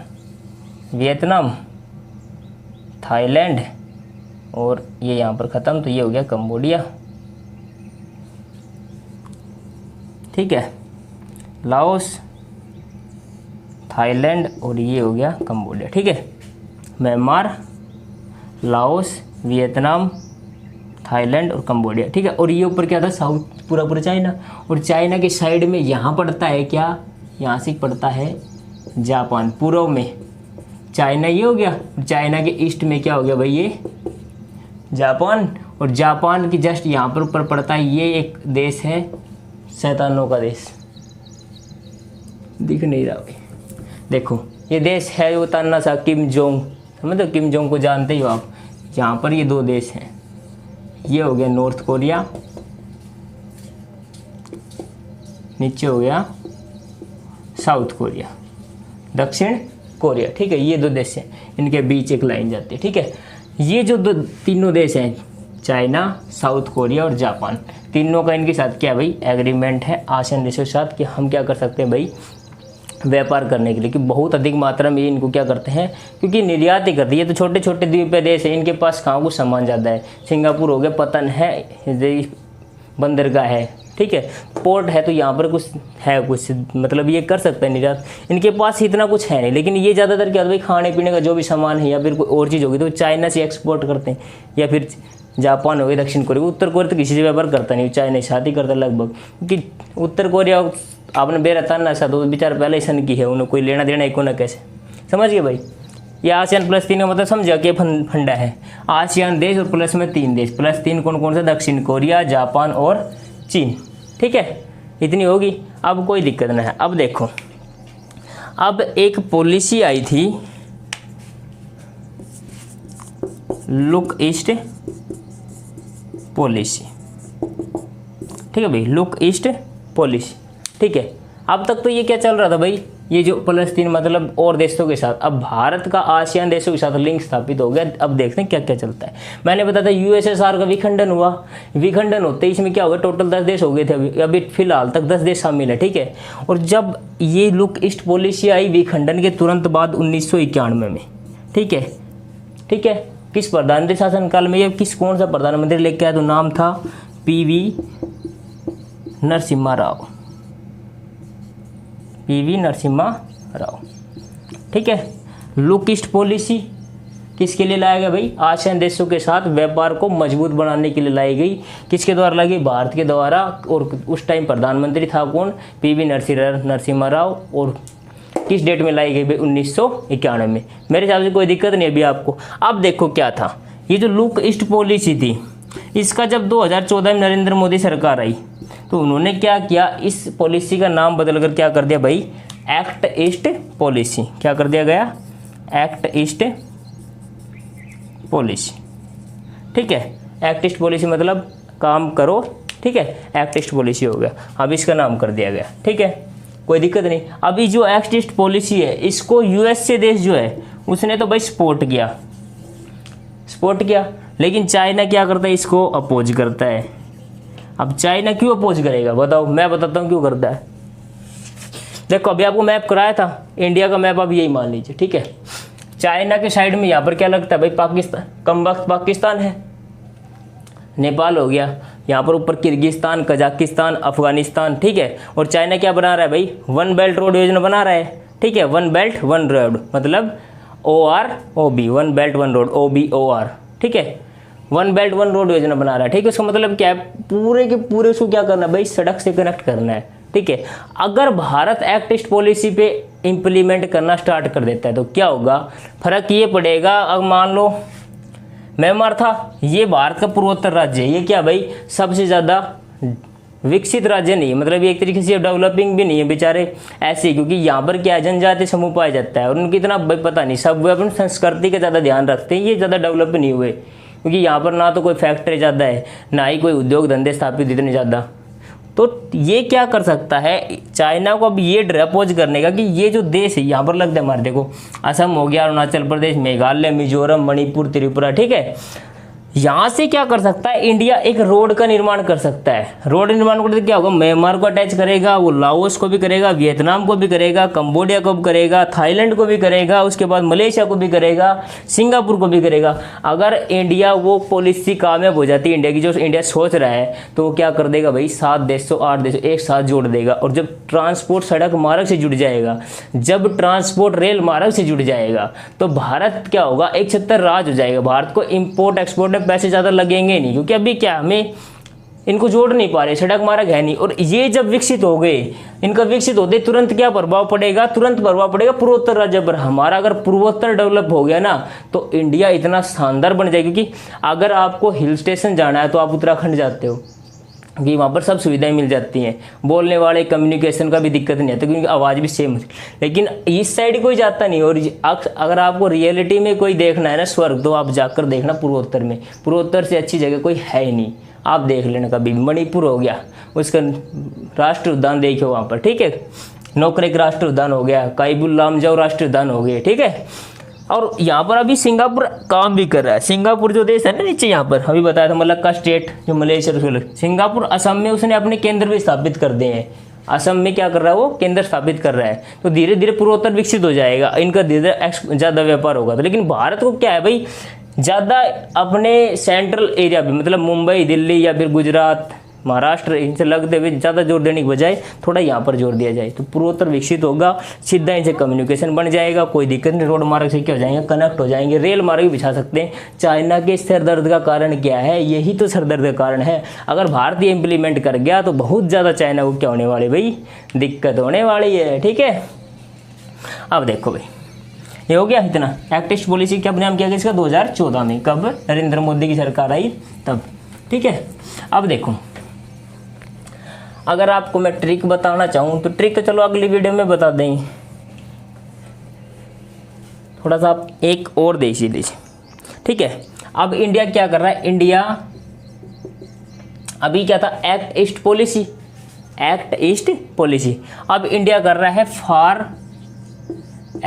वियतनाम, थाईलैंड, और ये यहाँ पर ख़त्म, तो ये हो गया कंबोडिया, ठीक है। लाओस, थाईलैंड और ये हो गया कंबोडिया, ठीक है। म्यांमार, लाओस, वियतनाम, थाईलैंड और कंबोडिया, ठीक है। और ये ऊपर क्या था? साउथ, पूरा चाइना। और चाइना के साइड में यहाँ पड़ता है क्या? यहाँ से पड़ता है जापान, पूर्व में चाइना ये हो गया। चाइना के ईस्ट में क्या हो गया भाई? ये जापान। और जापान की जस्ट यहाँ पर ऊपर पड़ता है ये एक देश है, शैतानों का देश, दिख नहीं रहा भाई, देखो ये देश है वो तानाशाह किम जोंग, समझो किम जोंग को जानते ही हो आप। यहाँ पर ये 2 देश हैं, ये हो गया नॉर्थ कोरिया, नीचे हो गया साउथ कोरिया, दक्षिण कोरिया, ठीक है। ये 2 देश हैं, इनके बीच एक लाइन जाती है, ठीक है। ये जो तीनों देश हैं, चाइना, साउथ कोरिया और जापान, तीनों का इनके साथ क्या भाई? एग्रीमेंट है आसियान देशों के साथ कि हम क्या कर सकते हैं भाई? व्यापार करने के लिए, कि बहुत अधिक मात्रा में इनको क्या करते हैं, क्योंकि निर्यात ही करती है। तो छोटे छोटे द्वीपीय देश है, इनके पास कहाँ कुछ सामान ज़्यादा है। सिंगापुर हो गया, पतन है, बंदरगाह है, ठीक है, पोर्ट है, तो यहाँ पर कुछ है, कुछ मतलब ये कर सकते हैं निर्यात। इनके पास इतना कुछ है नहीं, लेकिन ये ज़्यादातर क्या होता है भाई? खाने पीने का जो भी सामान है या फिर कोई और चीज़ होगी तो चाइना से एक्सपोर्ट करते हैं, या फिर जापान हो गया, दक्षिण कोरिया। उत्तर कोरिया तो किसी से व्यापार करता नहीं, चाइना से ही करता लगभग, क्योंकि उत्तर कोरिया आपने बेरतान ना सा तो बेचारा पहले ही सन की है, उन्हें कोई लेना देना ही ना, कैसे समझ गए भाई? ये आसियान +3 का मतलब समझा कि फंडा है आसियान देश और प्लस में 3 देश। +3 कौन कौन से? दक्षिण कोरिया, जापान और चीन, ठीक है। इतनी होगी, अब कोई दिक्कत नहीं है। अब देखो, अब एक पॉलिसी आई थी, लुक ईस्ट पॉलिसी, ठीक है भाई, लुक ईस्ट पॉलिसी, ठीक है। अब तक तो ये क्या चल रहा था भाई? ये जो +3 मतलब और देशों के साथ, अब भारत का आसियान देशों के साथ लिंक स्थापित हो गया। अब देखते हैं क्या क्या चलता है। मैंने बताया था USSR का विखंडन हुआ, विखंडन होते ही इसमें क्या हुआ? टोटल 10 देश हो गए थे, अभी फिलहाल तक 10 देश शामिल है, ठीक है। और जब ये लुक ईस्ट पॉलिसी आई विखंडन के तुरंत बाद 1991 में, ठीक है, ठीक है। किस प्रधानमंत्री शासनकाल में ये कौन सा प्रधानमंत्री लेके आया? तो नाम था PV नरसिम्हा राव, PV नरसिम्हा राव, ठीक है। लुक ईस्ट पॉलिसी किसके लिए लाया गया भाई? आसियान देशों के साथ व्यापार को मजबूत बनाने के लिए लाई गई। किसके द्वारा लाई गई? भारत के द्वारा। और उस टाइम प्रधानमंत्री था कौन? PV नरसिम्हा राव। और किस डेट में लाई गई भाई? 1991 में। मेरे हिसाब से कोई दिक्कत नहीं अभी आपको। अब देखो क्या था, ये जो लुक ईस्ट पॉलिसी थी, इसका जब 2014 में नरेंद्र मोदी सरकार आई तो उन्होंने क्या किया? इस पॉलिसी का नाम बदलकर क्या कर दिया भाई? Act east policy. क्या कर दिया गया? एक्ट ईस्ट पॉलिसी, ठीक है। एक्ट ईस्ट पॉलिसी मतलब काम करो, ठीक है, एक्ट ईस्ट पॉलिसी हो गया। अब इसका नाम कर दिया गया, ठीक है, कोई दिक्कत नहीं। अभी जो एक्ट ईस्ट पॉलिसी है इसको USA देश जो है उसने तो भाई सपोर्ट किया, लेकिन चाइना क्या करता है? इसको अपोज करता है। अब चाइना क्यों अपोज करेगा बताओ? मैं बताता हूँ क्यों करता है। देखो अभी आपको मैप कराया था, इंडिया का मैप आप यही मान लीजिए, ठीक है। चाइना के साइड में यहाँ पर क्या लगता है भाई? पाकिस्तान, कम वक्त पाकिस्तान है, नेपाल हो गया, यहाँ पर ऊपर किर्गिस्तान, कजाकिस्तान, अफगानिस्तान, ठीक है। और चाइना क्या बना रहा है भाई, वन बेल्ट रोड योजना बना रहा है, ठीक है। वन बेल्ट वन रोड मतलब OROB, one belt one road, OBOR, ठीक है। वन बेल्ट वन रोड योजना बना रहा है, ठीक है। उसका मतलब क्या है, पूरे के पूरे उसको क्या करना है भाई, सड़क से कनेक्ट करना है, ठीक है। अगर भारत एक्ट ईस्ट पॉलिसी पे इम्प्लीमेंट करना स्टार्ट कर देता है तो क्या होगा, फर्क ये पड़ेगा। अब मान लो म्यांमार था, ये भारत का पूर्वोत्तर राज्य है, ये क्या भाई सबसे ज़्यादा विकसित राज्य नहीं है, मतलब ये एक तरीके से डेवलपिंग भी नहीं है बेचारे ऐसे, क्योंकि यहाँ पर क्या जनजातीय समूह पाया जाता है और उनकी इतना भाई पता नहीं, सब वे अपनी संस्कृति का ज़्यादा ध्यान रखते हैं, ये ज़्यादा डेवलप नहीं हुए, क्योंकि यहाँ पर ना तो कोई फैक्ट्री ज़्यादा है, ना ही कोई उद्योग धंधे स्थापित इतने ज़्यादा। तो ये क्या कर सकता है, चाइना को अब ये ड्रपोज करने का कि ये जो देश है यहाँ पर लगता है हमारे, देखो असम हो गया, अरुणाचल प्रदेश, मेघालय, मिजोरम, मणिपुर, त्रिपुरा, ठीक है। यहाँ से क्या कर सकता है, इंडिया एक रोड का निर्माण कर सकता है। रोड निर्माण करते क्या होगा, म्यांमार को अटैच करेगा, वो लाओस को भी करेगा, वियतनाम को भी करेगा, कंबोडिया को भी करेगा, थाईलैंड को भी करेगा, उसके बाद मलेशिया को भी करेगा, सिंगापुर को भी करेगा। अगर इंडिया वो पॉलिसी कामयाब हो जाती है इंडिया की, जो इंडिया सोच रहा है, तो वो क्या कर देगा भाई, 7 देशों 8 देशों एक साथ जोड़ देगा। और जब ट्रांसपोर्ट सड़क मार्ग से जुड़ जाएगा, जब ट्रांसपोर्ट रेल मार्ग से जुड़ जाएगा, तो भारत क्या होगा, एक छत्तर राज हो जाएगा। भारत को इम्पोर्ट एक्सपोर्ट पैसे ज़्यादा लगेंगे नहीं, क्योंकि अभी क्या हमें इनको जोड़ नहीं पा रहे, सड़क मार्ग है नहीं। और ये जब विकसित हो गए, इनका विकसित होते तुरंत क्या प्रभाव पड़ेगा, तुरंत प्रभाव पड़ेगा पूर्वोत्तर राज्य पर। हमारा अगर पूर्वोत्तर डेवलप हो गया ना, तो इंडिया इतना शानदार बन जाएगा। क्योंकि अगर आपको हिल स्टेशन जाना है तो आप उत्तराखंड जाते हो, कि वहाँ पर सब सुविधाएं मिल जाती हैं, बोलने वाले कम्युनिकेशन का भी दिक्कत नहीं आता, क्योंकि आवाज़ भी सेम है। लेकिन इस साइड कोई जाता नहीं। और अगर आपको रियलिटी में कोई देखना है ना स्वर्ग, तो आप जाकर देखना पूर्वोत्तर में, पूर्वोत्तर से अच्छी जगह कोई है ही नहीं। आप देख लेना कभी, मणिपुर हो गया, उसका राष्ट्रीय उद्यान देखियो वहाँ पर, ठीक है। नोकरेक राष्ट्रीय उद्यान हो गया, काइबुल लामजाओ राष्ट्रीय उद्यान हो गए, ठीक है। और यहाँ पर अभी सिंगापुर काम भी कर रहा है। सिंगापुर जो देश है ना नीचे, यहाँ पर अभी बताया था मलक्का स्टेट जो मलेशिया, सिंगापुर असम में उसने अपने केंद्र भी स्थापित कर दिए हैं। असम में क्या कर रहा है, वो केंद्र स्थापित कर रहा है। तो धीरे धीरे पूर्वोत्तर विकसित हो जाएगा, इनका धीरे धीरे ज़्यादा व्यापार होगा। तो लेकिन भारत को क्या है भाई, ज़्यादा अपने सेंट्रल एरिया भी, मतलब मुंबई, दिल्ली या फिर गुजरात, महाराष्ट्र, इनसे लगते हुए ज़्यादा जोर देने के बजाय थोड़ा यहाँ पर जोर दिया जाए, तो पूर्वोत्तर विकसित होगा, सीधा इनसे कम्युनिकेशन बन जाएगा, कोई दिक्कत नहीं। रोड मार्ग से क्या हो जाएंगे, कनेक्ट हो जाएंगे, रेल मार्ग भी बिछा सकते हैं। चाइना के सिर दर्द का कारण क्या है, यही तो सिर दर्द का कारण है। अगर भारत ये इम्प्लीमेंट कर गया तो बहुत ज़्यादा चाइना को क्या होने वाली भाई, दिक्कत होने वाली है, ठीक है। अब देखो भाई, ये हो गया इतना। एक्ट ईस्ट पॉलिसी कब नाम किया गया इसका, 2014 में, कब, नरेंद्र मोदी की सरकार आई तब, ठीक है। अब देखो, अगर आपको मैं ट्रिक बताना चाहूँ तो ट्रिक तो चलो अगली वीडियो में बता देंगे, थोड़ा सा आप एक और देख लीजिए, ठीक है। अब इंडिया क्या कर रहा है, इंडिया अभी क्या था, act east policy, act east policy. अब इंडिया कर रहा है फॉर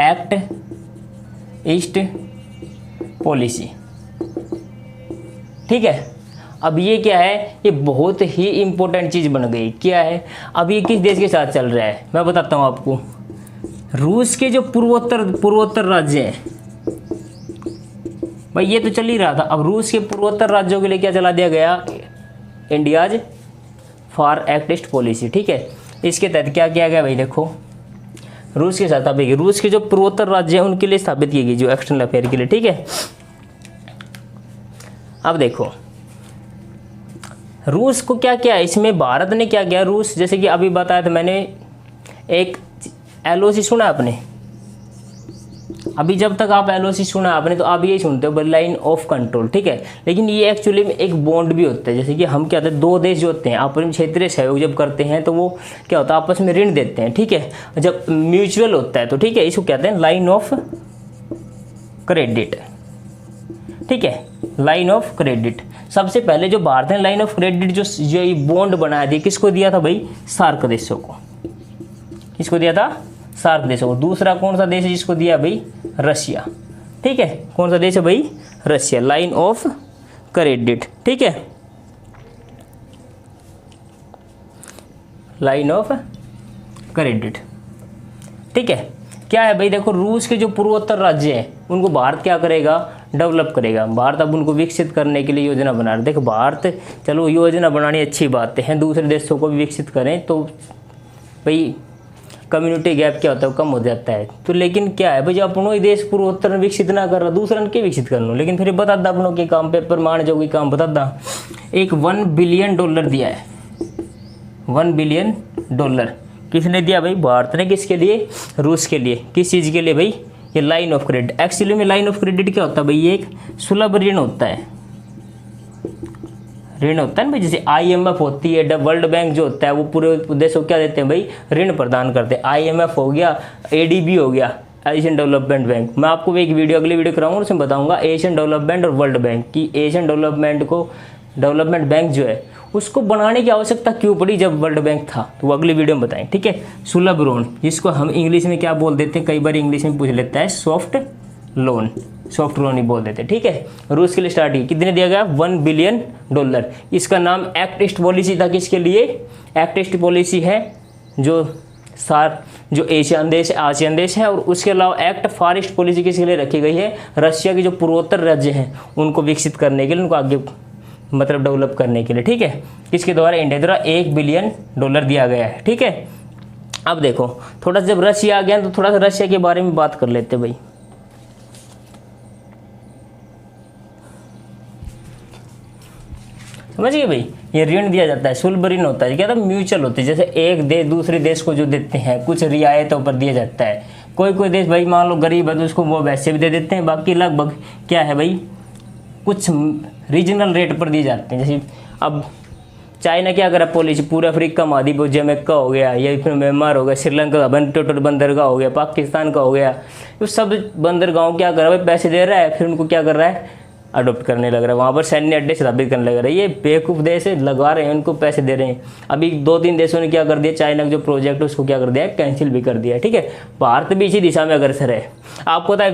एक्ट ईस्ट पॉलिसी, ठीक है। अब ये क्या है, ये बहुत ही इंपॉर्टेंट चीज़ बन गई। क्या है, अब ये किस देश के साथ चल रहा है, मैं बताता हूँ आपको। रूस के जो पूर्वोत्तर राज्य हैं भाई, ये तो चल ही रहा था। अब रूस के पूर्वोत्तर राज्यों के लिए क्या चला दिया गया, India's for act east policy, ठीक है। इसके तहत क्या किया गया भाई, देखो रूस के साथ, अभी रूस के जो पूर्वोत्तर राज्य हैं उनके लिए स्थापित की गई, जो एक्सटर्नल अफेयर के लिए, ठीक है। अब देखो रूस को क्या किया इसमें, भारत ने क्या किया, रूस जैसे कि अभी बताया था मैंने, एक LOC सुना आपने, अभी जब तक आप LOC सुना आपने तो आप यही सुनते हो लाइन ऑफ कंट्रोल, ठीक है। लेकिन ये एक्चुअली में एक बॉन्ड भी होता है, जैसे कि हम क्या होते हैं, दो देश जो होते हैं आपस में क्षेत्रीय सहयोग जब करते हैं तो वो क्या होता है, आपस में ऋण देते हैं, ठीक है। जब म्यूचुअल होता है तो ठीक है, इसको कहते हैं लाइन ऑफ क्रेडिट, ठीक है, लाइन ऑफ क्रेडिट। सबसे पहले जो भारत ने लाइन ऑफ क्रेडिट जो ये बॉन्ड बनाया थी, किसको दिया था भाई, सार्क देशों को। किसको दिया था, सार्क देशों को। दूसरा कौन सा देश है जिसको दिया भाई, रशिया, ठीक है। कौन सा देश है भाई, रशिया, लाइन ऑफ क्रेडिट, ठीक है, लाइन ऑफ क्रेडिट, ठीक है। क्या है भाई, देखो रूस के जो पूर्वोत्तर राज्य हैं उनको भारत क्या करेगा, डेवलप करेगा। भारत अब उनको विकसित करने के लिए योजना बना रहा है। देखो भारत, चलो योजना बनानी अच्छी बात है, दूसरे देशों को भी विकसित करें तो भाई कम्युनिटी गैप क्या होता है वो कम हो जाता है। तो लेकिन क्या है भाई, अपनों ही देश पूर्वोत्तर विकसित ना कर रहा, दूसरा के विकसित कर लो। लेकिन फिर बता दा अपनों के काम, पेपर मान जो भी काम बता दा। एक $1 बिलियन दिया है, $1 बिलियन। किसने दिया भाई? भारत ने। किसके लिए? रूस के लिए। किस चीज़ के लिए भाई? ये लाइन ऑफ क्रेडिट। एक्चुअली में लाइन ऑफ क्रेडिट क्या होता है भाई? ये एक सुलभ ऋण होता है, ऋण होता है ना भाई। जैसे IMF होती है, वर्ल्ड बैंक जो होता है वो पूरे देशों को क्या देते हैं भाई? ऋण प्रदान करते हैं। IMF हो गया, ADB हो गया, एशियन डेवलपमेंट बैंक। मैं आपको एक वीडियो, अगली वीडियो कराऊंगा, उसमें बताऊंगा एशियन डेवलपमेंट और वर्ल्ड बैंक की। एशियन डेवलपमेंट बैंक जो है उसको बनाने की आवश्यकता क्यों पड़ी जब वर्ल्ड बैंक था, तो वो अगली वीडियो में बताएं, ठीक है। सुलभ ऋण, जिसको हम इंग्लिश में क्या बोल देते हैं, कई बार इंग्लिश में पूछ लेता है, सॉफ्ट लोन ही बोल देते, ठीक है। रूस के लिए स्टार्ट की, कितने दिया गया? $1 बिलियन। इसका नाम एक्ट ईस्ट पॉलिसी था। किसके लिए? एक्ट ईस्ट पॉलिसी है जो आसियान देश है। और उसके अलावा एक्ट फार ईस्ट पॉलिसी किसके लिए रखी गई है? रशिया के जो पूर्वोत्तर राज्य हैं उनको विकसित करने के लिए, उनको आगे मतलब डेवलप करने के लिए, ठीक है। किसके द्वारा? इंडिया द्वारा $1 बिलियन दिया गया है, ठीक है। अब देखो थोड़ा सा, जब रशिया आ गया तो थोड़ा सा रशिया के बारे में बात कर लेते भाई। समझ गए भाई? ये ऋण दिया जाता है, सुलभ ऋण होता है। क्या था? म्यूचुअल होते हैं। जैसे एक देश दूसरे देश को जो देते हैं कुछ रियायतों पर दिया जाता है। कोई देश भाई मान लो गरीब है तो उसको वो वैसे भी दे देते हैं, बाकी लगभग क्या है भाई, कुछ रीजनल रेट पर दिए जाते हैं। जैसे अब चाइना क्या करा पॉलिसी, पूरा अफ्रीका महाद्वीप, जमैका हो गया, या फिर म्यांमार हो गया, श्रीलंका का टोटल बंदरगाह हो गया, पाकिस्तान का हो गया, ये सब बंदरगाहों क्या कर रहा है भाई? पैसे दे रहा है, फिर उनको क्या कर रहा है? अडोप्ट करने लग रहा है, वहाँ पर सैन्य अड्डे स्थापित करने लग रहा है। ये बेवकूफ़ देश है, लगा रहे हैं उनको, पैसे दे रहे हैं। अभी 2-3 देशों ने क्या कर दिया, चाइना का जो प्रोजेक्ट है उसको क्या कर दिया? कैंसिल भी कर दिया, ठीक है। भारत भी इसी दिशा में अग्रसर है। आपको पता है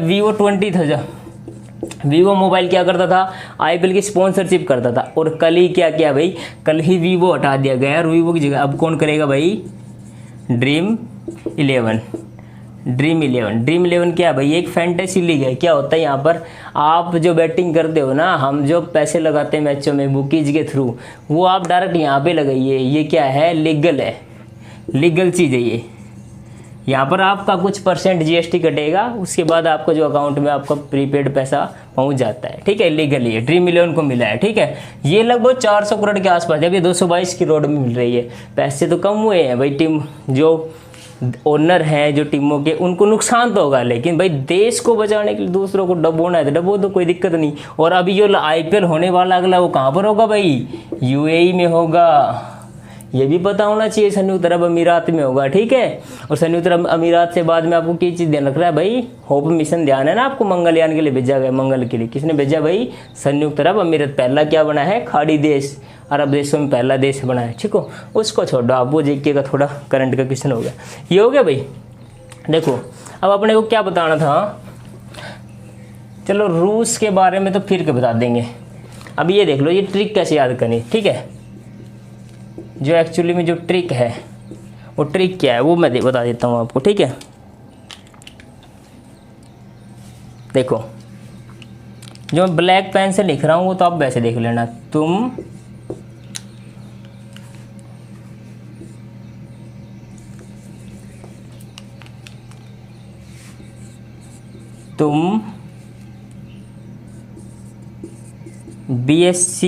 वीवो मोबाइल क्या करता था? IPL की स्पॉन्सरशिप करता था। और कल ही क्या किया भाई? कल ही वीवो हटा दिया गया और वीवो की जगह अब कौन करेगा भाई? ड्रीम 11 क्या है भाई? एक फैंटेसी लीग है। क्या होता है यहाँ पर? आप जो बैटिंग करते हो ना, हम जो पैसे लगाते हैं मैचों में बुकीज के थ्रू, वो आप डायरेक्ट यहाँ पे लगाइए। ये क्या है? लीगल है, लीगल चीज़ है ये। यहाँ पर आपका कुछ % GST कटेगा, उसके बाद आपका जो अकाउंट में आपका प्रीपेड पैसा पहुँच जाता है, ठीक है। लीगली है, ड्रीम 11 को मिला है, ठीक है। ये लगभग 400 करोड़ के आसपास, जब ये 222 की रोड में मिल रही है। पैसे तो कम हुए हैं भाई, टीम जो ओनर हैं जो टीमों के, उनको नुकसान तो होगा, लेकिन भाई देश को बचाने के लिए दूसरों को डबोना है तो डबो तो कोई दिक्कत नहीं। और अभी जो IPL होने वाला अगला, वो कहाँ पर होगा भाई? UAE में होगा। ये भी पता होना चाहिए, संयुक्त अरब अमीरात में होगा, ठीक है। और संयुक्त अरब अमीरात से बाद में आपको क्या चीज़ ध्यान रख रहा है भाई? होप मिशन ध्यान है ना आपको, मंगलयान के लिए भेजा गया। मंगल के लिए किसने भेजा भाई? संयुक्त अरब अमीरात। पहला क्या बना है? खाड़ी देश, अरब देशों में पहला देश बना है, ठीक हो। उसको छोड़ो आप, वो जीके का थोड़ा करंट का क्वेश्चन हो गया। ये हो गया भाई। देखो अब अपने को क्या बताना था, चलो रूस के बारे में तो फिर के बता देंगे। अब ये देख लो, ये ट्रिक कैसे याद करनी, ठीक है। जो एक्चुअली में जो ट्रिक है, वो ट्रिक क्या है वो मैं बता देता हूँ आपको, ठीक है। देखो जो मैं ब्लैक पेन से लिख रहा हूँ वो तो आप वैसे देख लेना। तुम BSc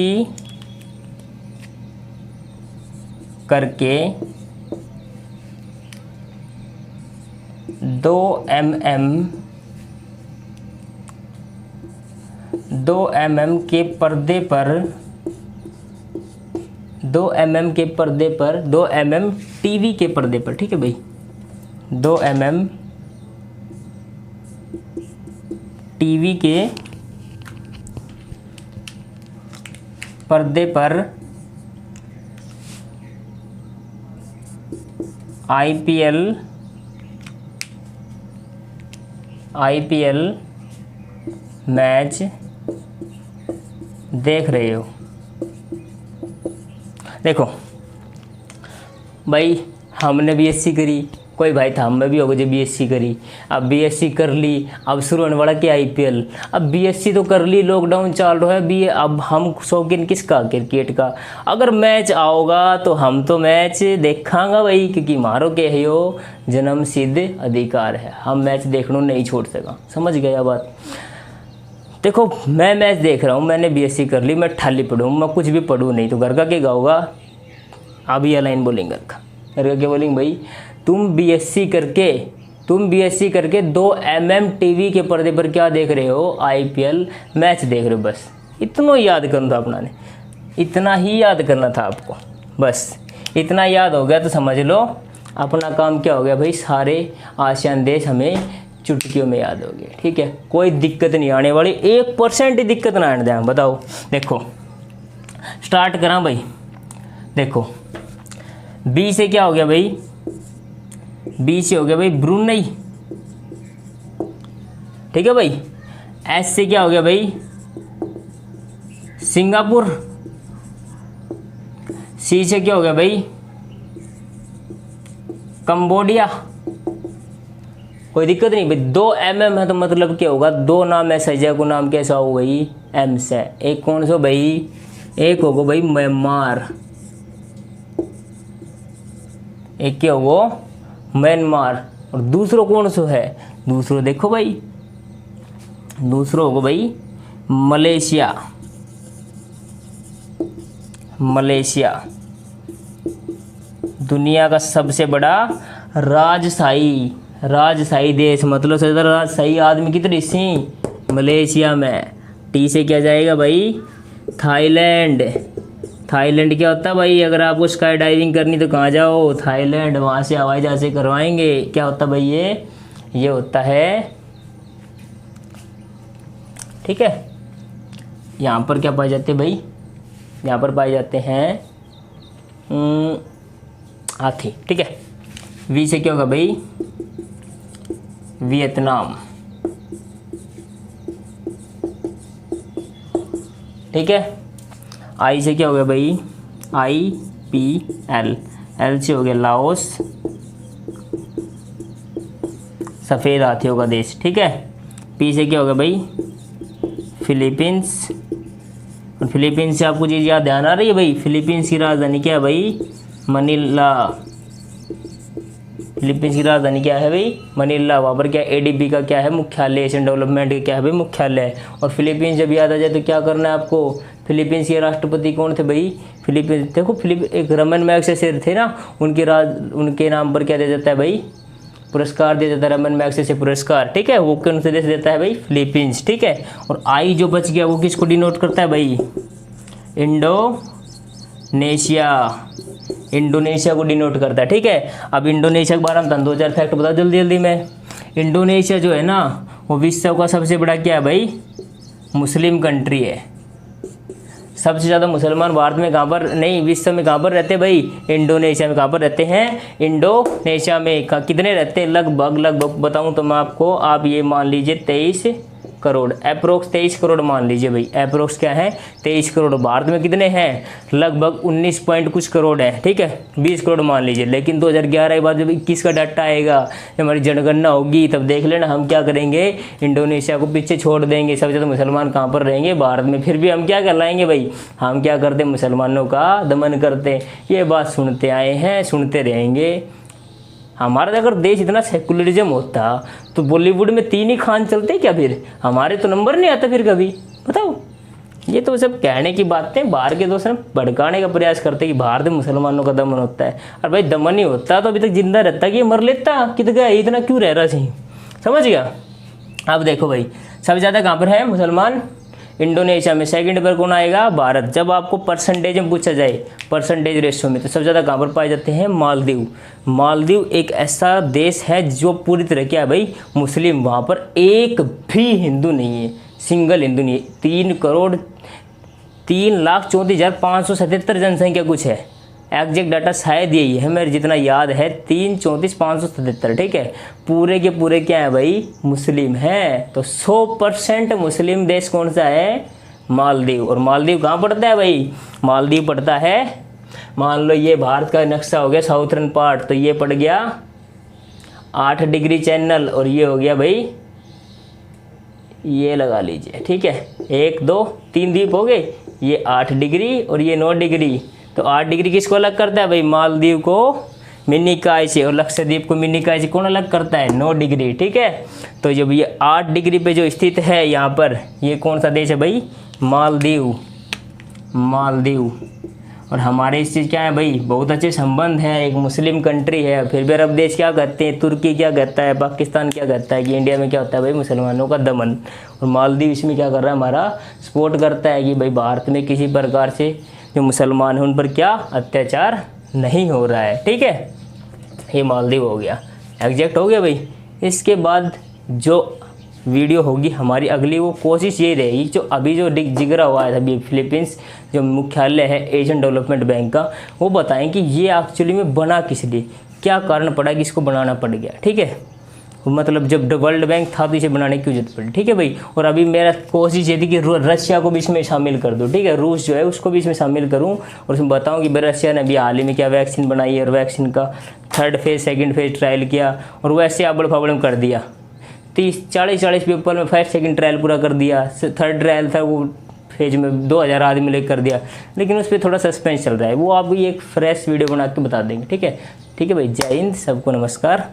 करके 2 mm के पर्दे पर 2 mm टीवी के पर्दे पर, ठीक है भाई। 2 mm टीवी के पर्दे पर IPL मैच देख रहे हो। देखो भाई हमने BSc करी, कोई भाई था, मैं भी हो गए बीएससी करी, अब बीएससी कर ली, अब शुरू होने वाला क्या आईपीएल। अब बीएससी तो कर ली, लॉकडाउन चल रहा है भी, अब हम शौकीन किसका, क्रिकेट का। अगर मैच आओगा तो हम तो मैच देखांगा भाई, क्योंकि मारो के है यो जन्म सिद्ध अधिकार है, हम मैच देखना नहीं छोड़ सका। समझ गया बात। देखो मैं मैच देख रहा हूँ, मैंने बीएससी कर ली, मैं ठाली पढ़ूँ, मैं कुछ भी पढ़ूँ नहीं, तो घर का क्या गाऊंगा। अब ये लाइन बोलेंगे घर का क्या बोलेंगे भाई, तुम बीएससी करके 2 mm टीवी के पर्दे पर क्या देख रहे हो, आईपीएल मैच देख रहे हो। बस इतना याद करना था अपना ने, इतना ही याद करना था आपको, बस इतना याद हो गया तो समझ लो अपना काम क्या हो गया भाई। सारे आसियान देश हमें चुटकियों में याद हो गए। ठीक है, कोई दिक्कत नहीं आने वाली, 1% ही दिक्कत ना आने दें। बताओ, देखो स्टार्ट करा भाई। देखो बी से क्या हो गया भाई, बी से हो गया भाई ब्रुनई। ठीक है भाई। एस से क्या हो गया भाई, सिंगापुर। सी से क्या हो गया भाई, कंबोडिया। कोई दिक्कत नहीं भाई, 2 mm है तो मतलब क्या होगा, 2 नाम है सजा को, नाम कैसा हो भाई, एम से। एक कौन सा भाई, एक होगा भाई म्यांमार, एक क्या होगा म्यांमार, और दूसरा कौन सा है, दूसरा देखो भाई, दूसरा होगा भाई मलेशिया। मलेशिया दुनिया का सबसे बड़ा राजशाही देश, मतलब सबसे ज़्यादा राजशाही आदमी कितने सी, मलेशिया में। टी से क्या जाएगा भाई, थाईलैंड। थाईलैंड क्या होता है भाई, अगर आपको स्काई डाइविंग करनी तो कहाँ जाओ, थाईलैंड, वहाँ से हवाई जहाज से करवाएंगे। क्या होता है भाई ये होता है, ठीक है। यहाँ पर क्या पाए जाते हैं भाई, यहाँ पर पाए जाते हैं हाथी। ठीक है। वी से क्या होगा भाई, वियतनाम। ठीक है। आई से क्या हो गया भाई, IPL। एल से हो गया लाओस, सफ़ेद हाथियों का देश। ठीक है। पी से क्या हो गया भाई, फिलीपींस। और फिलीपींस से आपको चीज़ याद ध्यान आ रही है भाई, फिलीपींस की राजधानी क्या है भाई, मनीला। फिलीपींस की राजधानी क्या है भाई, मनीला। वहाँ पर क्या ADB का क्या है मुख्यालय, एशियन डेवलपमेंट का क्या है भाई मुख्यालय। और फिलीपींस जब याद आ जाए तो क्या करना है आपको, फिलीपींस के राष्ट्रपति कौन थे भाई, फिलीपींस। देखो एक रमन मैग्सेसे थे ना, उनके नाम पर क्या दिया जाता है भाई, पुरस्कार दिया जाता है, रमन मैग्सेसे पुरस्कार। ठीक है, वो कौन से देश देता है भाई, फिलीपींस। ठीक है। और आई जो बच गया वो किसको डिनोट करता है भाई, इंडोनेशिया को डिनोट करता है। ठीक है। अब इंडोनेशिया के बारे में 2000 फैक्ट बताओ जल्दी में। इंडोनेशिया जो है ना, वो विश्व का सबसे बड़ा क्या है भाई, मुस्लिम कंट्री है। सबसे ज़्यादा मुसलमान भारत में कहाँ पर नहीं, विश्व में कहाँ पर रहते हैं भाई, इंडोनेशिया में। कहाँ पर रहते हैं, इंडोनेशिया में। कितने रहते हैं, लगभग बताऊँ तो मैं आपको, आप ये मान लीजिए 23 करोड़, अप्रोक्स 23 करोड़ मान लीजिए भाई। अप्रोक्स क्या है, 23 करोड़। भारत में कितने हैं, लगभग 19 पॉइंट कुछ करोड़ है। ठीक है, 20 करोड़ मान लीजिए। लेकिन 2011 के बाद जब 21 का डाटा आएगा, जब हमारी जनगणना होगी, तब देख लेना हम क्या करेंगे, इंडोनेशिया को पीछे छोड़ देंगे। सबसे ज़्यादा मुसलमान कहाँ पर रहेंगे, भारत में। फिर भी हम क्या कहलाएंगे भाई, हम क्या करते, मुसलमानों का दमन करते। ये बात सुनते आए हैं, सुनते रहेंगे। हमारा अगर देश इतना सेकुलरिज्म होता तो बॉलीवुड में 3 ही खान चलते क्या, फिर हमारे तो नंबर नहीं आता फिर कभी। बताओ, ये तो सब कहने की बातें, बाहर के दोस्त भड़काने का प्रयास करते कि भारत में मुसलमानों का दमन होता है। और भाई दमन ही होता तो अभी तक जिंदा रहता कि मर लेता, कितना इतना क्यों रह रहा सही। समझ गया। अब देखो भाई, सबसे ज़्यादा कहाँ पर है मुसलमान, इंडोनेशिया में। सेकंड पर कौन आएगा, भारत। जब आपको परसेंटेज में पूछा जाए, परसेंटेज रेशो में, तो सबसे ज़्यादा कहाँ पर पाए जाते हैं, मालदीव। मालदीव एक ऐसा देश है जो पूरी तरह क्या है भाई, मुस्लिम। वहाँ पर एक भी हिंदू नहीं है, सिंगल हिंदू नहीं है। 3,34,577 जनसंख्या कुछ है, एग्जैक्ट डाटा शायद यही है, मेरे जितना याद है 3,34,577। ठीक है। पूरे के पूरे क्या है भाई, मुस्लिम हैं। तो 100% मुस्लिम देश कौन सा है, मालदीव। और मालदीव कहाँ पड़ता है भाई, मालदीव पड़ता है, मान लो ये भारत का नक्शा हो गया साउथर्न पार्ट, तो ये पड़ गया 8 डिग्री चैनल, और ये हो गया भाई, ये लगा लीजिए, ठीक है, 1 2 3 द्वीप हो गए, ये 8 डिग्री और ये 9 डिग्री। तो 8 डिग्री किसको अलग करता है भाई, मालदीव को मिनिकॉय से, और लक्षद्वीप को मिनिकॉय से कौन अलग करता है, 9 डिग्री, ठीक है। तो जब ये 8 डिग्री पे जो स्थित है यहाँ पर, ये कौन सा देश है भाई, मालदीव, मालदीव। और हमारे इससे क्या है भाई, बहुत अच्छे संबंध हैं, एक मुस्लिम कंट्री है। फिर भी अरब देश क्या कहते हैं, तुर्की क्या कहता है, पाकिस्तान क्या कहता है कि इंडिया में क्या होता है भाई, मुसलमानों का दमन। और मालदीव इसमें क्या कर रहा है, हमारा सपोर्ट करता है कि भाई भारत में किसी प्रकार से जो मुसलमान हैं उन पर क्या अत्याचार नहीं हो रहा है, ठीक है। ये मालदीव हो गया, एग्जैक्ट हो गया भाई। इसके बाद जो वीडियो होगी हमारी अगली, वो कोशिश ये रहेगी, जो अभी जो जिगरा हुआ है अभी फिलीपींस जो मुख्यालय है एशियन डेवलपमेंट बैंक का, वो बताएं कि ये एक्चुअली में बना किस लिए, क्या कारण पड़ा कि इसको बनाना पड़ गया, ठीक है। मतलब जब वर्ल्ड बैंक था तो इसे बनाने की जरूरत पड़ी, ठीक है भाई। और अभी मेरा कोशिश ये थी कि रशिया को भी इसमें शामिल कर दूँ, ठीक है, रूस जो है उसको भी इसमें शामिल करूँ, और उसमें बताऊँ कि रशिया ने अभी हाल ही में क्या वैक्सीन बनाई है, और वैक्सीन का 3rd phase 2nd phase trial किया, और वैसे आबड़ फाबड़ कर दिया, 30-40 पीपल में 5 सेकंड ट्रायल पूरा कर दिया। 3rd ट्रायल था वो फेज में 2000 आदमी लेकर कर दिया, लेकिन उस पर थोड़ा सस्पेंस चल रहा है, वो आप एक फ्रेश वीडियो बना के बता देंगे, ठीक है। ठीक है भाई, जय हिंद, सबको नमस्कार,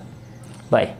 बाय।